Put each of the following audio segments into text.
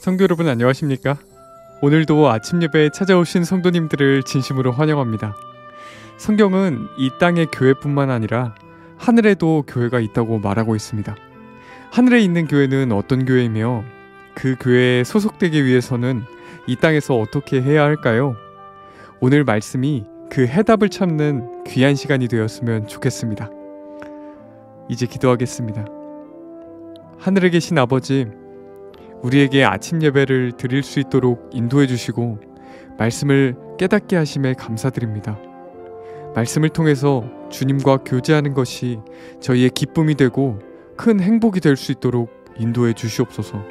성도 여러분 안녕하십니까? 오늘도 아침 예배에 찾아오신 성도님들을 진심으로 환영합니다. 성경은 이 땅의 교회뿐만 아니라 하늘에도 교회가 있다고 말하고 있습니다. 하늘에 있는 교회는 어떤 교회이며 그 교회에 소속되기 위해서는 이 땅에서 어떻게 해야 할까요? 오늘 말씀이 그 해답을 찾는 귀한 시간이 되었으면 좋겠습니다. 이제 기도하겠습니다. 하늘에 계신 아버지, 우리에게 아침 예배를 드릴 수 있도록 인도해 주시고 말씀을 깨닫게 하심에 감사드립니다. 말씀을 통해서 주님과 교제하는 것이 저희의 기쁨이 되고 큰 행복이 될 수 있도록 인도해 주시옵소서.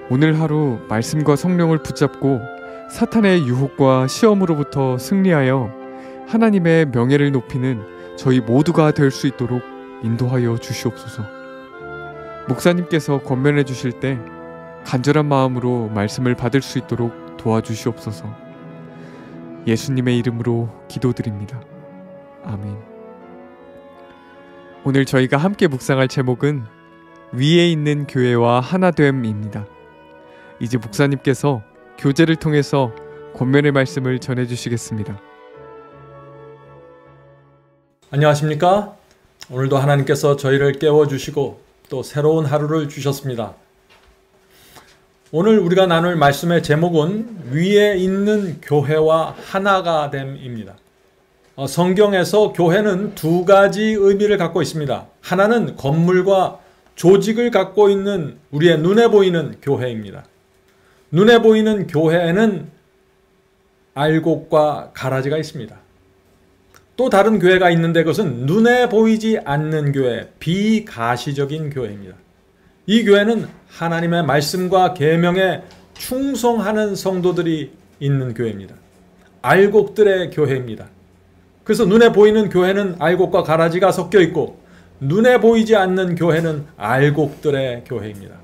오늘 하루 말씀과 성령을 붙잡고 사탄의 유혹과 시험으로부터 승리하여 하나님의 명예를 높이는 저희 모두가 될 수 있도록 인도하여 주시옵소서. 목사님께서 권면해 주실 때 간절한 마음으로 말씀을 받을 수 있도록 도와주시옵소서. 예수님의 이름으로 기도드립니다. 아멘. 오늘 저희가 함께 묵상할 제목은 위에 있는 교회와 하나됨입니다. 이제 목사님께서 교제를 통해서 권면의 말씀을 전해주시겠습니다. 안녕하십니까? 오늘도 하나님께서 저희를 깨워주시고 또 새로운 하루를 주셨습니다. 오늘 우리가 나눌 말씀의 제목은 위에 있는 교회와 하나가 됨입니다. 성경에서 교회는 두 가지 의미를 갖고 있습니다. 하나는 건물과 조직을 갖고 있는 우리의 눈에 보이는 교회입니다. 눈에 보이는 교회에는 알곡과 가라지가 있습니다. 또 다른 교회가 있는데 그것은 눈에 보이지 않는 교회, 비가시적인 교회입니다. 이 교회는 하나님의 말씀과 계명에 충성하는 성도들이 있는 교회입니다. 알곡들의 교회입니다. 그래서 눈에 보이는 교회는 알곡과 가라지가 섞여 있고 눈에 보이지 않는 교회는 알곡들의 교회입니다.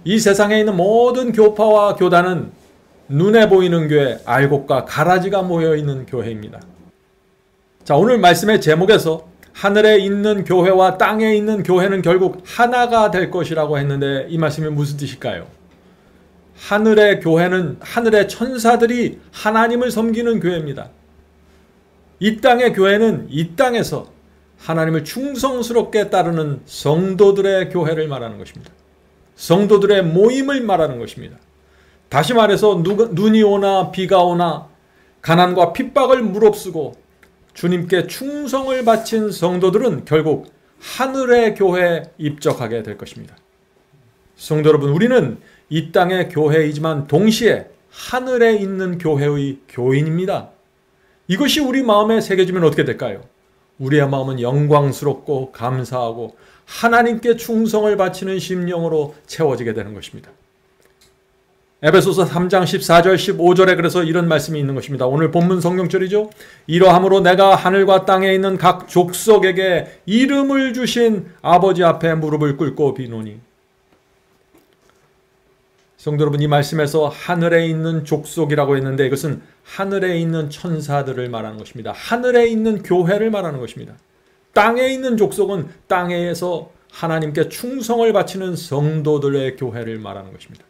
이 세상에 있는 모든 교파와 교단은 눈에 보이는 교회, 알곡과 가라지가 모여 있는 교회입니다. 자, 오늘 말씀의 제목에서 하늘에 있는 교회와 땅에 있는 교회는 결국 하나가 될 것이라고 했는데 이 말씀이 무슨 뜻일까요? 하늘의 교회는 하늘의 천사들이 하나님을 섬기는 교회입니다. 이 땅의 교회는 이 땅에서 하나님을 충성스럽게 따르는 성도들의 교회를 말하는 것입니다. 성도들의 모임을 말하는 것입니다. 다시 말해서 눈이 오나 비가 오나 가난과 핍박을 무릅쓰고 주님께 충성을 바친 성도들은 결국 하늘의 교회에 입적하게 될 것입니다. 성도 여러분, 우리는 이 땅의 교회이지만 동시에 하늘에 있는 교회의 교인입니다. 이것이 우리 마음에 새겨지면 어떻게 될까요? 우리의 마음은 영광스럽고 감사하고 하나님께 충성을 바치는 심령으로 채워지게 되는 것입니다. 에베소서 3장 14절 15절에 그래서 이런 말씀이 있는 것입니다. 오늘 본문 성경절이죠. 이러함으로 내가 하늘과 땅에 있는 각 족속에게 이름을 주신 아버지 앞에 무릎을 꿇고 비노니. 성도 여러분, 이 말씀에서 하늘에 있는 족속이라고 했는데 이것은 하늘에 있는 천사들을 말하는 것입니다. 하늘에 있는 교회를 말하는 것입니다. 땅에 있는 족속은 땅에서 하나님께 충성을 바치는 성도들의 교회를 말하는 것입니다.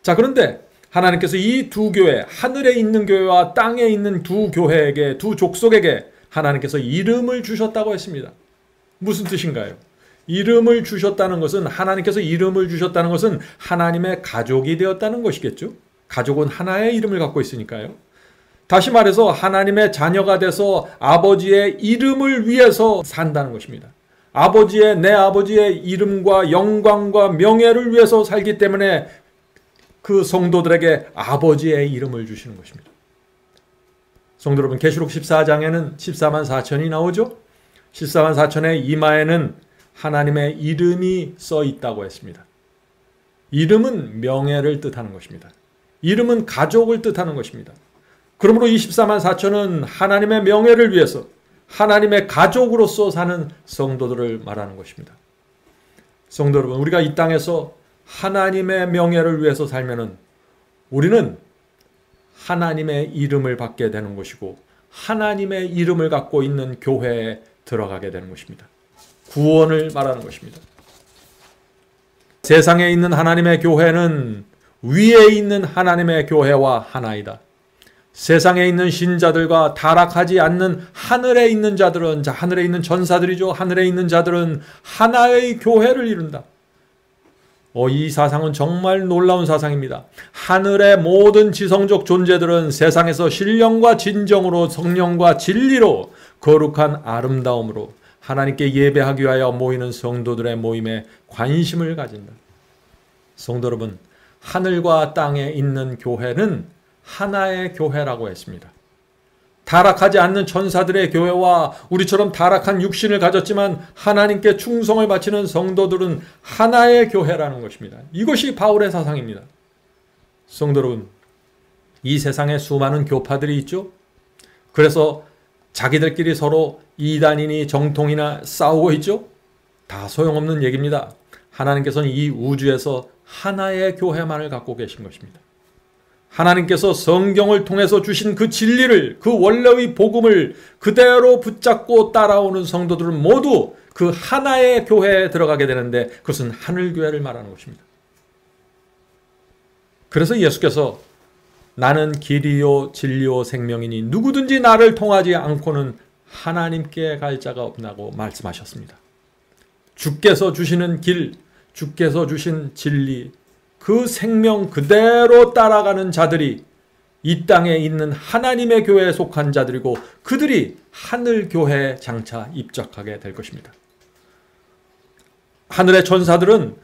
자, 그런데 하나님께서 이 두 교회, 하늘에 있는 교회와 땅에 있는 두 교회에게, 두 족속에게 하나님께서 이름을 주셨다고 했습니다. 무슨 뜻인가요? 이름을 주셨다는 것은, 하나님께서 이름을 주셨다는 것은 하나님의 가족이 되었다는 것이겠죠? 가족은 하나의 이름을 갖고 있으니까요. 다시 말해서 하나님의 자녀가 돼서 아버지의 이름을 위해서 산다는 것입니다. 내 아버지의 이름과 영광과 명예를 위해서 살기 때문에 그 성도들에게 아버지의 이름을 주시는 것입니다. 성도 여러분, 계시록 14장에는 14만 4천이 나오죠. 14만 4천의 이마에는 하나님의 이름이 써 있다고 했습니다. 이름은 명예를 뜻하는 것입니다. 이름은 가족을 뜻하는 것입니다. 그러므로 이 14만 4천은 하나님의 명예를 위해서 하나님의 가족으로서 사는 성도들을 말하는 것입니다. 성도 여러분, 우리가 이 땅에서 하나님의 명예를 위해서 살면은 우리는 하나님의 이름을 받게 되는 것이고 하나님의 이름을 갖고 있는 교회에 들어가게 되는 것입니다. 구원을 말하는 것입니다. 세상에 있는 하나님의 교회는 위에 있는 하나님의 교회와 하나이다. 세상에 있는 신자들과 타락하지 않는 하늘에 있는 자들은, 자, 하늘에 있는 전사들이죠. 하늘에 있는 자들은 하나의 교회를 이룬다. 이 사상은 정말 놀라운 사상입니다. 하늘의 모든 지성적 존재들은 세상에서 신령과 진정으로, 성령과 진리로, 거룩한 아름다움으로 하나님께 예배하기 위하여 모이는 성도들의 모임에 관심을 가진다. 성도 여러분, 하늘과 땅에 있는 교회는 하나의 교회라고 했습니다. 타락하지 않는 천사들의 교회와 우리처럼 타락한 육신을 가졌지만 하나님께 충성을 바치는 성도들은 하나의 교회라는 것입니다. 이것이 바울의 사상입니다. 성도 여러분, 이 세상에 수많은 교파들이 있죠. 그래서 자기들끼리 서로 이단이니 정통이나 싸우고 있죠. 다 소용없는 얘기입니다. 하나님께서는 이 우주에서 하나의 교회만을 갖고 계신 것입니다. 하나님께서 성경을 통해서 주신 그 진리를, 그 원래의 복음을 그대로 붙잡고 따라오는 성도들은 모두 그 하나의 교회에 들어가게 되는데 그것은 하늘교회를 말하는 것입니다. 그래서 예수께서 나는 길이요 진리요 생명이니 누구든지 나를 통하지 않고는 하나님께 갈 자가 없다고 말씀하셨습니다. 주께서 주시는 길, 주께서 주신 진리, 그 생명 그대로 따라가는 자들이 이 땅에 있는 하나님의 교회에 속한 자들이고 그들이 하늘교회에 장차 입적하게 될 것입니다. 하늘의 천사들은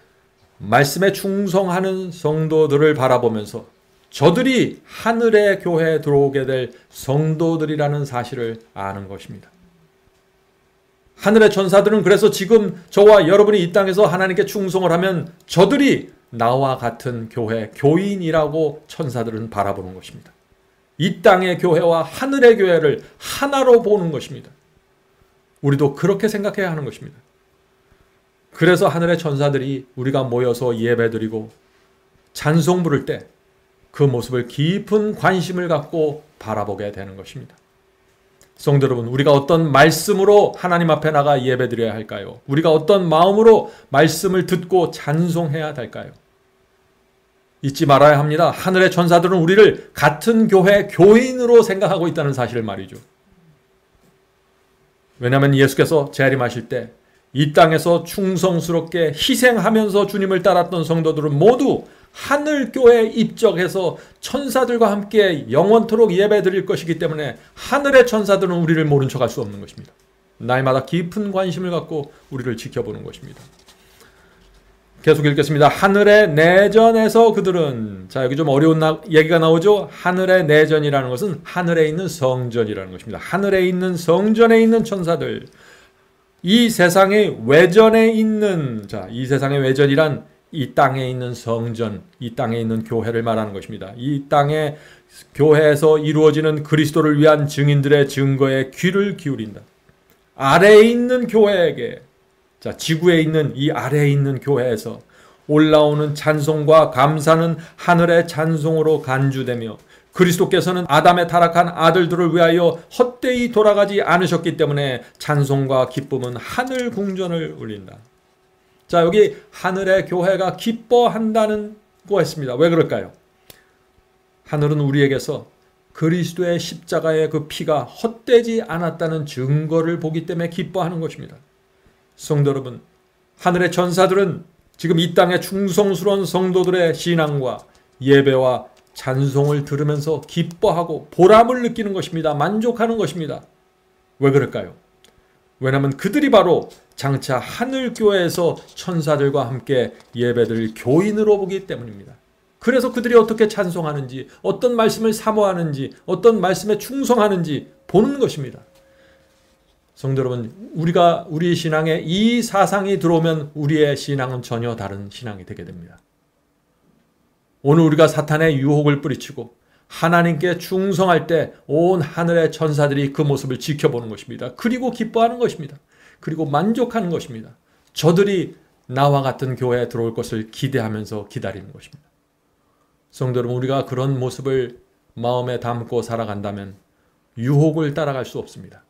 말씀에 충성하는 성도들을 바라보면서 저들이 하늘의 교회에 들어오게 될 성도들이라는 사실을 아는 것입니다. 하늘의 천사들은 그래서 지금 저와 여러분이 이 땅에서 하나님께 충성을 하면 저들이 나와 같은 교회, 교인이라고 천사들은 바라보는 것입니다. 이 땅의 교회와 하늘의 교회를 하나로 보는 것입니다. 우리도 그렇게 생각해야 하는 것입니다. 그래서 하늘의 천사들이 우리가 모여서 예배드리고 찬송 부를 때 그 모습을 깊은 관심을 갖고 바라보게 되는 것입니다. 성도 여러분, 우리가 어떤 말씀으로 하나님 앞에 나가 예배드려야 할까요? 우리가 어떤 마음으로 말씀을 듣고 찬송해야 될까요? 잊지 말아야 합니다. 하늘의 천사들은 우리를 같은 교회 교인으로 생각하고 있다는 사실을 말이죠. 왜냐하면 예수께서 재림하실 때 이 땅에서 충성스럽게 희생하면서 주님을 따랐던 성도들은 모두 하늘교회에 입적해서 천사들과 함께 영원토록 예배드릴 것이기 때문에 하늘의 천사들은 우리를 모른 척할 수 없는 것입니다. 날마다 깊은 관심을 갖고 우리를 지켜보는 것입니다. 계속 읽겠습니다. 하늘의 내전에서 그들은, 자, 여기 좀 어려운 얘기가 나오죠. 하늘의 내전이라는 것은 하늘에 있는 성전이라는 것입니다. 하늘에 있는 성전에 있는 천사들, 이 세상의 외전에 있는, 자, 이 세상의 외전이란 이 땅에 있는 성전, 이 땅에 있는 교회를 말하는 것입니다. 이 땅의 교회에서 이루어지는 그리스도를 위한 증인들의 증거에 귀를 기울인다. 아래에 있는 교회에게, 자, 지구에 있는 이 아래에 있는 교회에서 올라오는 찬송과 감사는 하늘의 찬송으로 간주되며 그리스도께서는 아담의 타락한 아들들을 위하여 헛되이 돌아가지 않으셨기 때문에 찬송과 기쁨은 하늘 궁전을 울린다. 자, 여기 하늘의 교회가 기뻐한다는 거 했습니다. 왜 그럴까요? 하늘은 우리에게서 그리스도의 십자가의 그 피가 헛되지 않았다는 증거를 보기 때문에 기뻐하는 것입니다. 성도 여러분, 하늘의 천사들은 지금 이 땅의 충성스러운 성도들의 신앙과 예배와 찬송을 들으면서 기뻐하고 보람을 느끼는 것입니다. 만족하는 것입니다. 왜 그럴까요? 왜냐하면 그들이 바로 장차 하늘교회에서 천사들과 함께 예배드릴 교인으로 보기 때문입니다. 그래서 그들이 어떻게 찬송하는지, 어떤 말씀을 사모하는지, 어떤 말씀에 충성하는지 보는 것입니다. 성도 여러분, 우리 신앙에 이 사상이 들어오면 우리의 신앙은 전혀 다른 신앙이 되게 됩니다. 오늘 우리가 사탄의 유혹을 뿌리치고 하나님께 충성할 때 온 하늘의 천사들이 그 모습을 지켜보는 것입니다. 그리고 기뻐하는 것입니다. 그리고 만족하는 것입니다. 저들이 나와 같은 교회에 들어올 것을 기대하면서 기다리는 것입니다. 성도 여러분, 우리가 그런 모습을 마음에 담고 살아간다면 유혹을 따라갈 수 없습니다.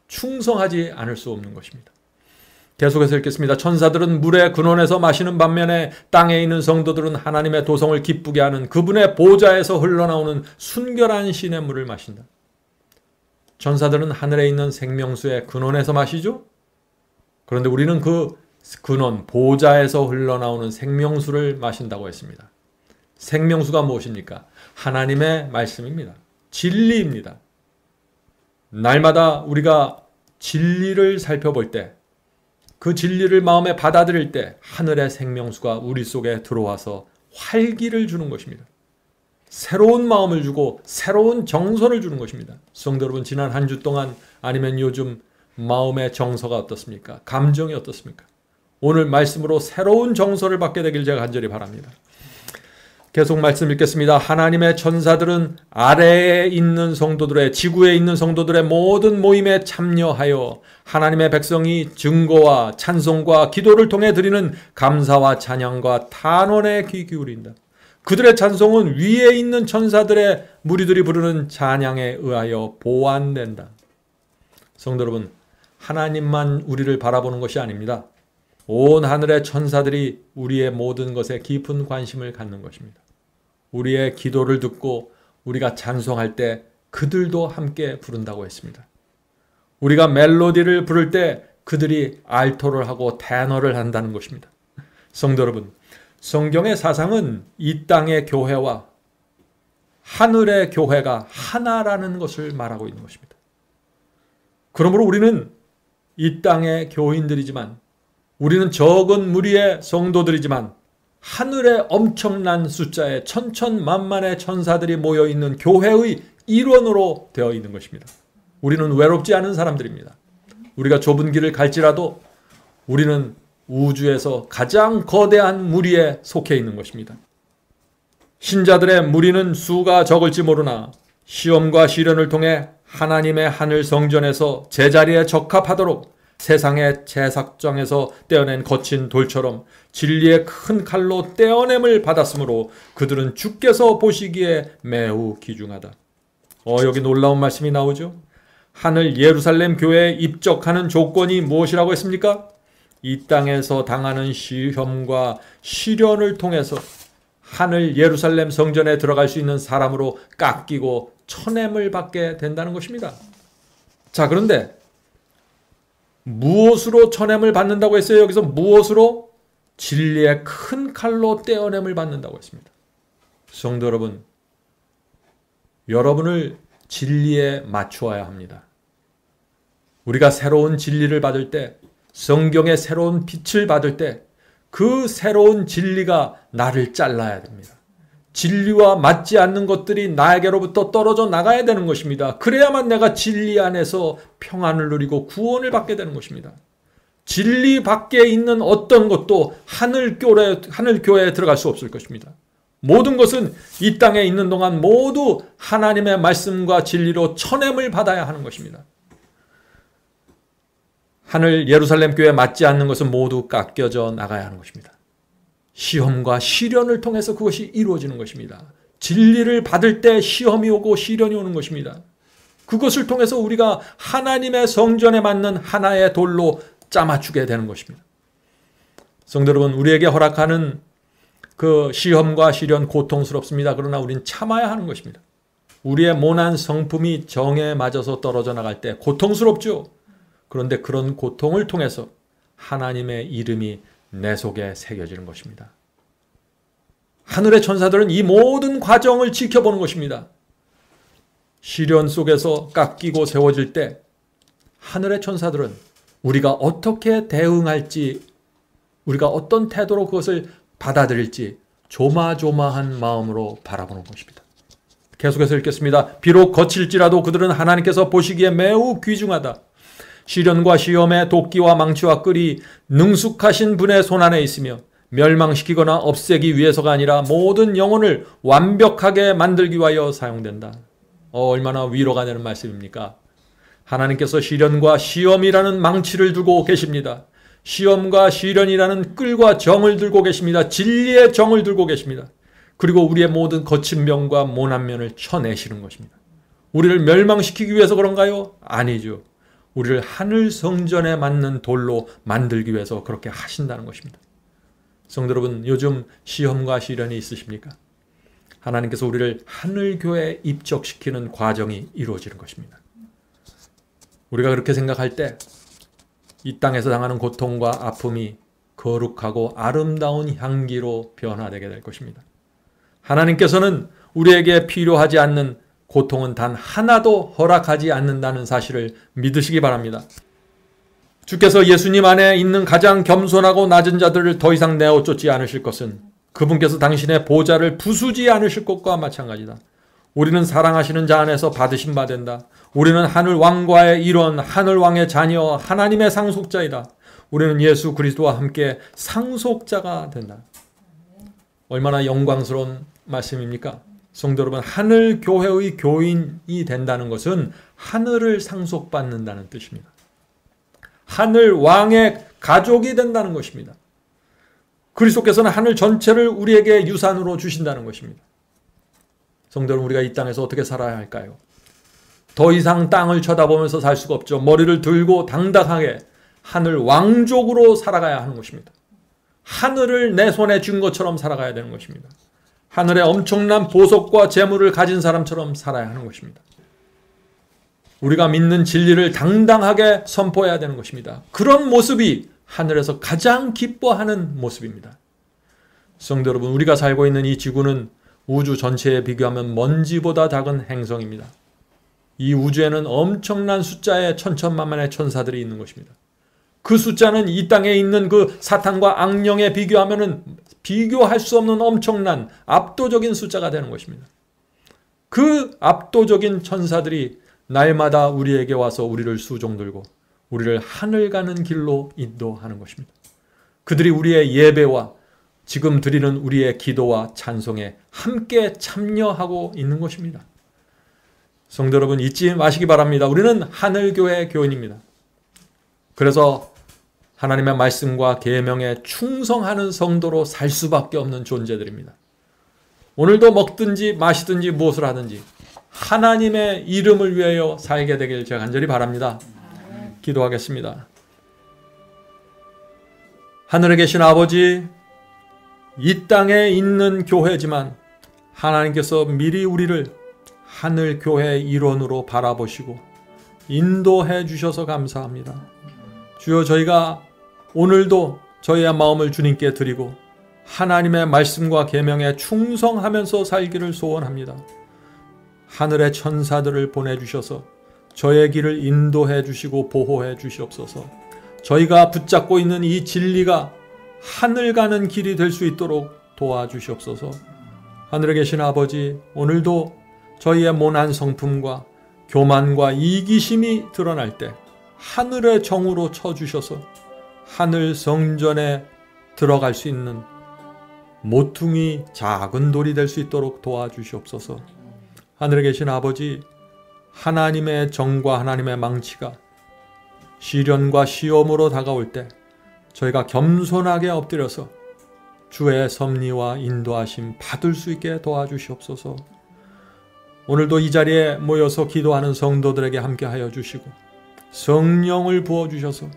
충성하지 않을 수 없는 것입니다. 계속해서 읽겠습니다. 천사들은 물의 근원에서 마시는 반면에 땅에 있는 성도들은 하나님의 도성을 기쁘게 하는 그분의 보좌에서 흘러나오는 순결한 신의 물을 마신다. 천사들은 하늘에 있는 생명수의 근원에서 마시죠. 그런데 우리는 그 근원, 보좌에서 흘러나오는 생명수를 마신다고 했습니다. 생명수가 무엇입니까? 하나님의 말씀입니다. 진리입니다. 날마다 우리가 진리를 살펴볼 때, 그 진리를 마음에 받아들일 때 하늘의 생명수가 우리 속에 들어와서 활기를 주는 것입니다. 새로운 마음을 주고 새로운 정서를 주는 것입니다. 성도 여러분, 지난 한 주 동안 아니면 요즘 마음의 정서가 어떻습니까? 감정이 어떻습니까? 오늘 말씀으로 새로운 정서를 받게 되길 제가 간절히 바랍니다. 계속 말씀 읽겠습니다. 하나님의 천사들은 아래에 있는 성도들의, 지구에 있는 성도들의 모든 모임에 참여하여 하나님의 백성이 증거와 찬송과 기도를 통해 드리는 감사와 찬양과 탄원에 귀 기울인다. 그들의 찬송은 위에 있는 천사들의 무리들이 부르는 찬양에 의하여 보완된다. 성도 여러분, 하나님만 우리를 바라보는 것이 아닙니다. 온 하늘의 천사들이 우리의 모든 것에 깊은 관심을 갖는 것입니다. 우리의 기도를 듣고 우리가 찬송할 때 그들도 함께 부른다고 했습니다. 우리가 멜로디를 부를 때 그들이 알토를 하고 테너를 한다는 것입니다. 성도 여러분, 성경의 사상은 이 땅의 교회와 하늘의 교회가 하나라는 것을 말하고 있는 것입니다. 그러므로 우리는 이 땅의 교인들이지만, 우리는 적은 무리의 성도들이지만 하늘의 엄청난 숫자의 천천만만의 천사들이 모여있는 교회의 일원으로 되어 있는 것입니다. 우리는 외롭지 않은 사람들입니다. 우리가 좁은 길을 갈지라도 우리는 우주에서 가장 거대한 무리에 속해 있는 것입니다. 신자들의 무리는 수가 적을지 모르나 시험과 시련을 통해 하나님의 하늘 성전에서 제자리에 적합하도록 세상의 제삭장에서 떼어낸 거친 돌처럼 진리의 큰 칼로 떼어냄을 받았으므로 그들은 주께서 보시기에 매우 귀중하다. 여기 놀라운 말씀이 나오죠. 하늘 예루살렘 교회에 입적하는 조건이 무엇이라고 했습니까? 이 땅에서 당하는 시험과 시련을 통해서 하늘 예루살렘 성전에 들어갈 수 있는 사람으로 깎이고 쳐냄을 받게 된다는 것입니다. 자, 그런데 무엇으로 쳐냄을 받는다고 했어요? 여기서 무엇으로? 진리의 큰 칼로 떼어냄을 받는다고 했습니다. 성도 여러분, 여러분을 진리에 맞추어야 합니다. 우리가 새로운 진리를 받을 때, 성경의 새로운 빛을 받을 때 그 새로운 진리가 나를 잘라야 됩니다. 진리와 맞지 않는 것들이 나에게로부터 떨어져 나가야 되는 것입니다. 그래야만 내가 진리 안에서 평안을 누리고 구원을 받게 되는 것입니다. 진리 밖에 있는 어떤 것도 하늘교회에 들어갈 수 없을 것입니다. 모든 것은 이 땅에 있는 동안 모두 하나님의 말씀과 진리로 쳐냄을 받아야 하는 것입니다. 하늘 예루살렘 교회에 맞지 않는 것은 모두 깎여져 나가야 하는 것입니다. 시험과 시련을 통해서 그것이 이루어지는 것입니다. 진리를 받을 때 시험이 오고 시련이 오는 것입니다. 그것을 통해서 우리가 하나님의 성전에 맞는 하나의 돌로 짜맞추게 되는 것입니다. 성도 여러분, 우리에게 허락하는 그 시험과 시련 고통스럽습니다. 그러나 우린 참아야 하는 것입니다. 우리의 모난 성품이 정에 맞아서 떨어져 나갈 때 고통스럽죠. 그런데 그런 고통을 통해서 하나님의 이름이 내 속에 새겨지는 것입니다. 하늘의 천사들은 이 모든 과정을 지켜보는 것입니다. 시련 속에서 깎이고 세워질 때 하늘의 천사들은 우리가 어떻게 대응할지, 우리가 어떤 태도로 그것을 받아들일지 조마조마한 마음으로 바라보는 것입니다. 계속해서 읽겠습니다. 비록 거칠지라도 그들은 하나님께서 보시기에 매우 귀중하다. 시련과 시험에 도끼와 망치와 끌이 능숙하신 분의 손안에 있으며 멸망시키거나 없애기 위해서가 아니라 모든 영혼을 완벽하게 만들기 위하여 사용된다. 얼마나 위로가 되는 말씀입니까? 하나님께서 시련과 시험이라는 망치를 들고 계십니다. 시험과 시련이라는 끌과 정을 들고 계십니다. 진리의 정을 들고 계십니다. 그리고 우리의 모든 거친 면과 모난 면을 쳐내시는 것입니다. 우리를 멸망시키기 위해서 그런가요? 아니죠. 우리를 하늘 성전에 맞는 돌로 만들기 위해서 그렇게 하신다는 것입니다. 성도 여러분, 요즘 시험과 시련이 있으십니까? 하나님께서 우리를 하늘교회에 입적시키는 과정이 이루어지는 것입니다. 우리가 그렇게 생각할 때 이 땅에서 당하는 고통과 아픔이 거룩하고 아름다운 향기로 변화되게 될 것입니다. 하나님께서는 우리에게 필요하지 않는 고통은 단 하나도 허락하지 않는다는 사실을 믿으시기 바랍니다. 주께서 예수님 안에 있는 가장 겸손하고 낮은 자들을 더 이상 내어 쫓지 않으실 것은 그분께서 당신의 보좌를 부수지 않으실 것과 마찬가지다. 우리는 사랑하시는 자 안에서 받으신 바 된다. 우리는 하늘 왕과의 일원, 하늘 왕의 자녀, 하나님의 상속자이다. 우리는 예수 그리스도와 함께 상속자가 된다. 얼마나 영광스러운 말씀입니까? 성도 여러분, 하늘 교회의 교인이 된다는 것은 하늘을 상속받는다는 뜻입니다. 하늘 왕의 가족이 된다는 것입니다. 그리스도께서는 하늘 전체를 우리에게 유산으로 주신다는 것입니다. 성도 여러분, 우리가 이 땅에서 어떻게 살아야 할까요? 더 이상 땅을 쳐다보면서 살 수가 없죠. 머리를 들고 당당하게 하늘 왕족으로 살아가야 하는 것입니다. 하늘을 내 손에 쥔 것처럼 살아가야 되는 것입니다. 하늘의 엄청난 보석과 재물을 가진 사람처럼 살아야 하는 것입니다. 우리가 믿는 진리를 당당하게 선포해야 되는 것입니다. 그런 모습이 하늘에서 가장 기뻐하는 모습입니다. 성도 여러분, 우리가 살고 있는 이 지구는 우주 전체에 비교하면 먼지보다 작은 행성입니다. 이 우주에는 엄청난 숫자의 천천만만의 천사들이 있는 것입니다. 그 숫자는 이 땅에 있는 그 사탄과 악령에 비교하면 비교할 수 없는 엄청난 압도적인 숫자가 되는 것입니다. 그 압도적인 천사들이 날마다 우리에게 와서 우리를 수종들고 우리를 하늘 가는 길로 인도하는 것입니다. 그들이 우리의 예배와 지금 드리는 우리의 기도와 찬송에 함께 참여하고 있는 것입니다. 성도 여러분, 잊지 마시기 바랍니다. 우리는 하늘교회 교인입니다. 그래서 하나님의 말씀과 계명에 충성하는 성도로 살 수밖에 없는 존재들입니다. 오늘도 먹든지 마시든지 무엇을 하든지 하나님의 이름을 위하여 살게 되길 제가 간절히 바랍니다. 기도하겠습니다. 하늘에 계신 아버지, 이 땅에 있는 교회지만 하나님께서 미리 우리를 하늘 교회의 일원으로 바라보시고 인도해 주셔서 감사합니다. 주여, 저희가 오늘도 저희의 마음을 주님께 드리고 하나님의 말씀과 계명에 충성하면서 살기를 소원합니다. 하늘의 천사들을 보내주셔서 저의 길을 인도해 주시고 보호해 주시옵소서. 저희가 붙잡고 있는 이 진리가 하늘 가는 길이 될 수 있도록 도와주시옵소서. 하늘에 계신 아버지, 오늘도 저희의 모난 성품과 교만과 이기심이 드러날 때 하늘의 정으로 쳐주셔서 하늘 성전에 들어갈 수 있는 모퉁이 작은 돌이 될 수 있도록 도와주시옵소서. 하늘에 계신 아버지, 하나님의 정과 하나님의 망치가 시련과 시험으로 다가올 때 저희가 겸손하게 엎드려서 주의 섭리와 인도하심 받을 수 있게 도와주시옵소서. 오늘도 이 자리에 모여서 기도하는 성도들에게 함께하여 주시고 성령을 부어주셔서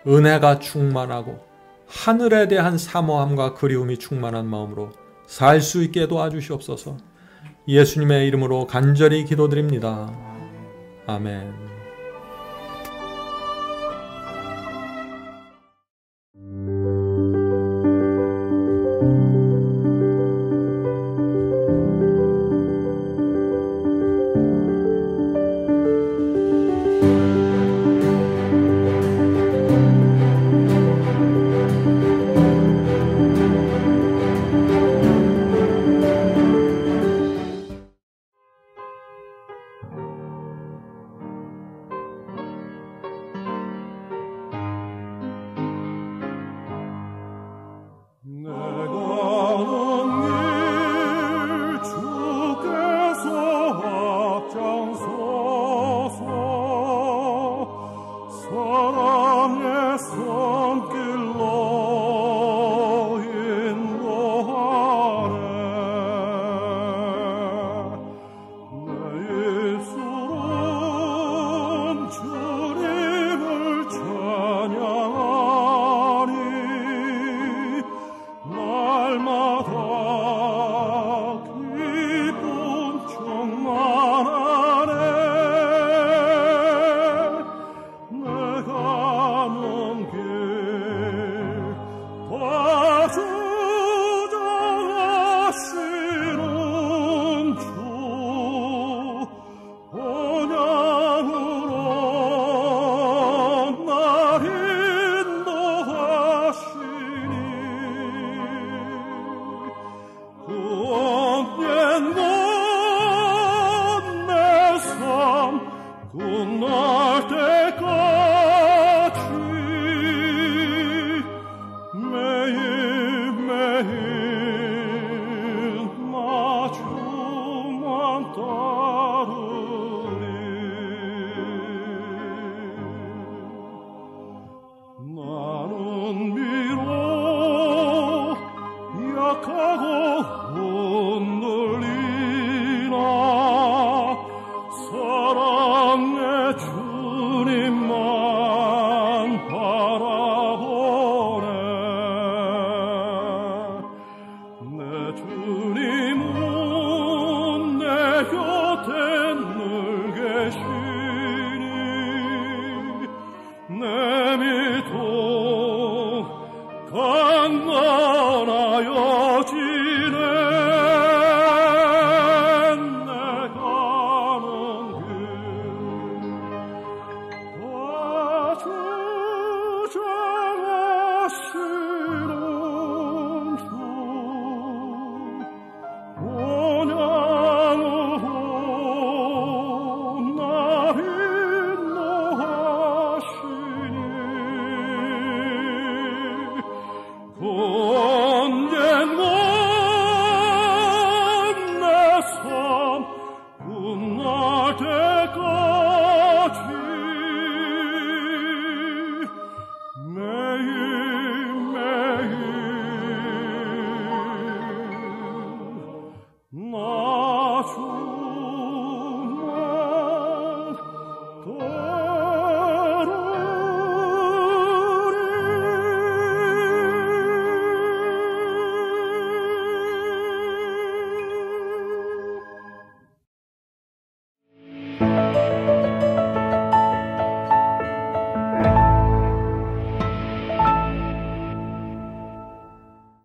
은혜가 충만하고 하늘에 대한 사모함과 그리움이 충만한 마음으로 살 수 있게 도와주시옵소서. 예수님의 이름으로 간절히 기도드립니다. 아멘.